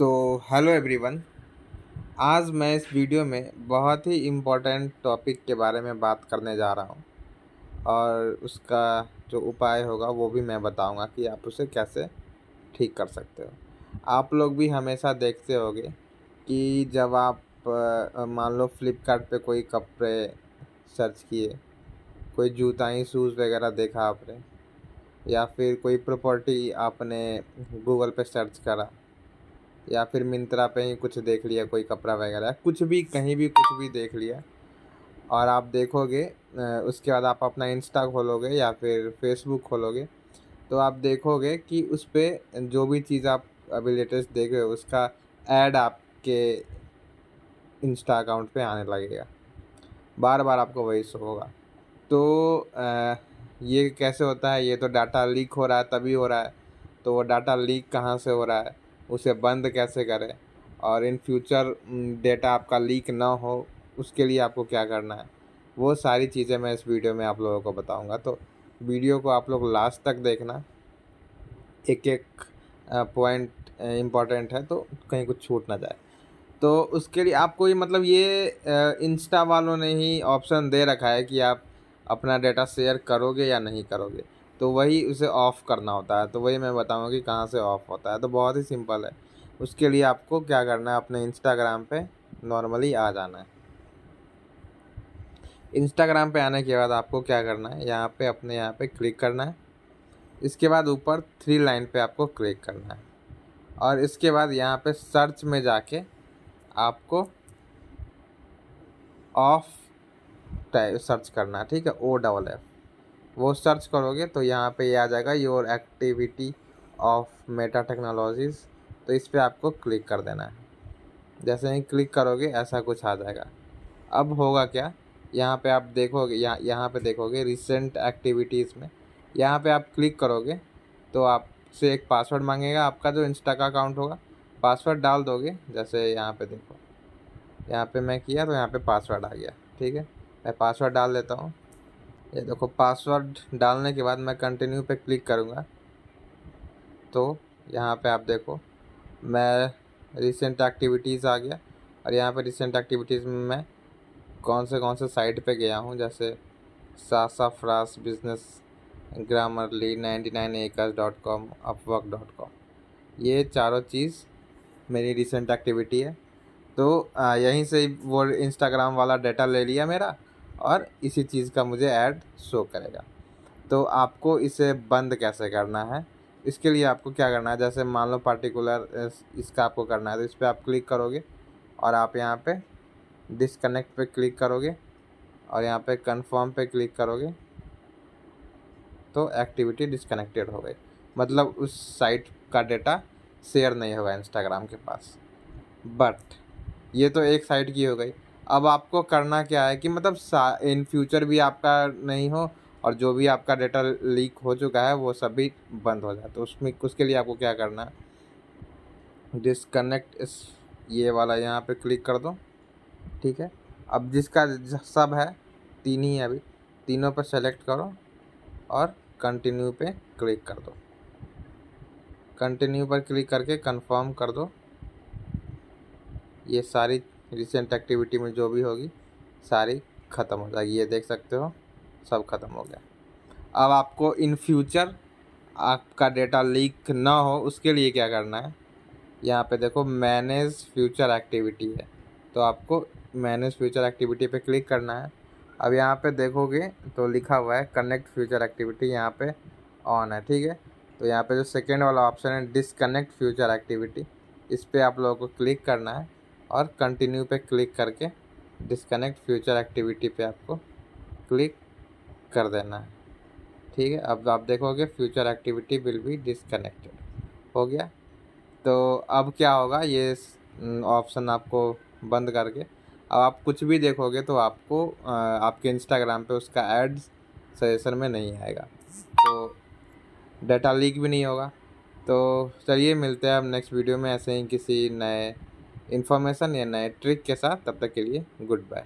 तो hello everyone. आज मैं इस वीडियो में बहुत ही इम्पोर्टेंट टॉपिक के बारे में बात करने जा रहा हूँ और उसका जो उपाय होगा वो भी मैं बताऊँगा कि आप उसे कैसे ठीक कर सकते हो। आप लोग भी हमेशा देखते होंगे कि जब आप मान लो फ्लिपकार्ट पे कोई कपड़े सर्च किए, कोई जूता ही शूज़ वगैरह देखा आपने, या फिर कोई प्रॉपर्टी आपने गूगल पे सर्च करा, या फिर मिंत्रा पे ही कुछ देख लिया, कोई कपड़ा वगैरह कुछ भी कहीं भी कुछ भी देख लिया और आप देखोगे, उसके बाद आप अपना इंस्टा खोलोगे या फिर फेसबुक खोलोगे तो आप देखोगे कि उस पे जो भी चीज़ आप अभी लेटेस्ट देख रहे हो उसका ऐड आपके इंस्टा अकाउंट पे आने लगेगा। बार बार आपको वही शो होगा। तो ये कैसे होता है? ये तो डाटा लीक हो रहा है तभी हो रहा है। तो वो डाटा लीक कहाँ से हो रहा है, उसे बंद कैसे करें, और इन फ्यूचर डेटा आपका लीक ना हो उसके लिए आपको क्या करना है, वो सारी चीज़ें मैं इस वीडियो में आप लोगों को बताऊंगा। तो वीडियो को आप लोग लास्ट तक देखना। एक एक पॉइंट इम्पॉर्टेंट है तो कहीं कुछ छूट ना जाए। तो उसके लिए आपको ये मतलब ये इंस्टा वालों ने ही ऑप्शन दे रखा है कि आप अपना डेटा शेयर करोगे या नहीं करोगे, तो वही उसे ऑफ़ करना होता है। तो वही मैं बताऊंगा कि कहाँ से ऑफ़ होता है। तो बहुत ही सिंपल है। उसके लिए आपको क्या करना है, अपने इंस्टाग्राम पे नॉर्मली आ जाना है। इंस्टाग्राम पे आने के बाद आपको क्या करना है, यहाँ पे क्लिक करना है। इसके बाद ऊपर थ्री लाइन पे आपको क्लिक करना है और इसके बाद यहाँ पे सर्च में जाके आपको ऑफ टाइप सर्च करना है, ठीक है, OFF। वो सर्च करोगे तो यहाँ पे ये आ जाएगा, your activity of Meta technologies. तो इस पे आपको क्लिक कर देना है। जैसे ही क्लिक करोगे ऐसा कुछ आ जाएगा। अब होगा क्या, यहाँ पे आप देखोगे, यहाँ पे देखोगे रिसेंट एक्टिविटीज़ में, यहाँ पे आप क्लिक करोगे तो आपसे एक पासवर्ड मांगेगा। आपका जो इंस्टा का अकाउंट होगा, पासवर्ड डाल दोगे। जैसे यहाँ पे देखो, यहाँ पे मैं किया तो यहाँ पे पासवर्ड आ गया, ठीक है। मैं पासवर्ड डाल देता हूँ। ये देखो, पासवर्ड डालने के बाद मैं कंटिन्यू पे क्लिक करूँगा तो यहाँ पे आप देखो, मैं रिसेंट एक्टिविटीज़ आ गया और यहाँ पे रिसेंट एक्टिविटीज़ में मैं कौन से साइट पे गया हूँ, जैसे सासाफ्रास बिजनेस, ग्रामरली, 99acres.com, upwork.com, ये चारों चीज़ मेरी रिसेंट एक्टिविटी है। तो यहीं से वो इंस्टाग्राम वाला डाटा ले लिया मेरा और इसी चीज़ का मुझे ऐड शो करेगा। तो आपको इसे बंद कैसे करना है, इसके लिए आपको क्या करना है, जैसे मान लो पार्टिकुलर इसका आपको करना है तो इस पर आप क्लिक करोगे और आप यहाँ पे डिसकनेक्ट पे क्लिक करोगे और यहाँ पे कंफर्म पे क्लिक करोगे तो एक्टिविटी डिसकनेक्टेड हो गई। मतलब उस साइट का डेटा शेयर नहीं होगा इंस्टाग्राम के पास। बट ये तो एक साइड की हो गई। अब आपको करना क्या है कि मतलब इन फ्यूचर भी आपका नहीं हो और जो भी आपका डेटा लीक हो चुका है वो सब भी बंद हो जाए। तो उसमें उसके लिए आपको क्या करना है, डिसकनेक्ट इस ये वाला यहाँ पे क्लिक कर दो, ठीक है। अब जिसका सब है, तीन ही है अभी, तीनों पर सेलेक्ट करो और कंटिन्यू पे क्लिक कर दो। कंटिन्यू पर क्लिक करके कंफर्म कर दो। ये सारी रिसेंट एक्टिविटी में जो भी होगी सारी ख़त्म हो जाएगी। ये देख सकते हो, सब ख़त्म हो गया। अब आपको इन फ्यूचर आपका डेटा लीक ना हो उसके लिए क्या करना है, यहाँ पे देखो मैनेज फ्यूचर एक्टिविटी है, तो आपको मैनेज फ्यूचर एक्टिविटी पे क्लिक करना है। अब यहाँ पे देखोगे तो लिखा हुआ है कनेक्ट फ्यूचर एक्टिविटी, यहाँ पे ऑन है, ठीक है। तो यहाँ पे जो सेकेंड वाला ऑप्शन है डिसकनेक्ट फ्यूचर एक्टिविटी, इस पर आप लोगों को क्लिक करना है और कंटिन्यू पे क्लिक करके डिसकनेक्ट फ्यूचर एक्टिविटी पे आपको क्लिक कर देना है, ठीक है। अब आप देखोगे future activity will be disconnected, हो गया। तो अब क्या होगा, ये ऑप्शन आपको बंद करके अब आप कुछ भी देखोगे तो आपको आपके इंस्टाग्राम पे उसका एड्स सजेशन में नहीं आएगा, तो डाटा लीक भी नहीं होगा। तो चलिए मिलते हैं अब नेक्स्ट वीडियो में ऐसे ही किसी नए इन्फॉर्मेशन या नए ट्रिक के साथ। तब तक के लिए गुड बाय।